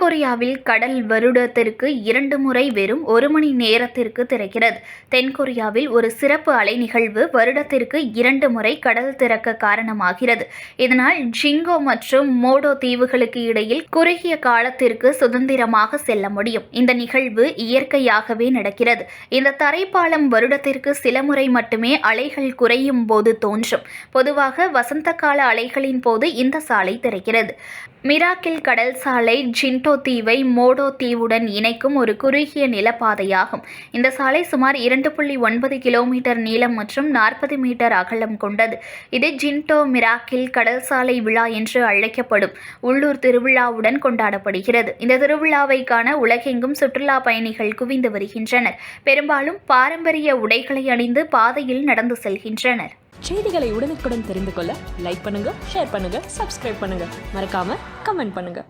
தென்கொரியாவில் கடல் வருடத்திற்கு 2 முறை வெறும் 1 மணி நேரத்திற்கு திறக்கிறது. தென்கொரியாவில் ஒரு சிறப்பு அலை நிகழ்வு வருடத்திற்கு 2 முறை கடல் திறக்க காரணமாகிறது. இதனால் ஜிங்கோ மற்றும் மோடோ தீவுகளுக்கு இடையில் குறுகிய காலத்திற்கு சுதந்திரமாக செல்ல முடியும். இந்த நிகழ்வு இயற்கையாகவே நடக்கிறது. இந்த தரைப்பாலம் வருடத்திற்கு சில முறை மட்டுமே அலைகள் குறையும் போது தோன்றும். பொதுவாக வசந்த கால அலைகளின் போது இந்த சாலை திறக்கிறது. மிராக்கிள் கடல் சாலை ஜின்டோ தீவை மோடோ தீவுடன் இணைக்கும் ஒரு குறுகிய நிலப்பாதையாகும். இந்த சாலை சுமார் 2.9 கிலோமீட்டர் நீளம் மற்றும் 40 மீட்டர் அகலம் கொண்டது. இது ஜின்டோ மிராக்கிள் கடல் சாலை விழா என்று அழைக்கப்படும் உள்ளூர் திருவிழாவுடன் கொண்டாடப்படுகிறது. இந்த திருவிழாவை காண உலகெங்கும் சுற்றுலா பயணிகள் குவிந்து வருகின்றனர். பெரும்பாலும் பாரம்பரிய உடைகளை அணிந்து பாதையில் நடந்து செல்கின்றனர். செய்திகளை உடனுக்குடன் தெரிந்து கொள்ள லைக் பண்ணுங்க, ஷேர் பண்ணுங்க, சப்ஸ்கிரைப் பண்ணுங்க, மறக்காம கமெண்ட் பண்ணுங்க.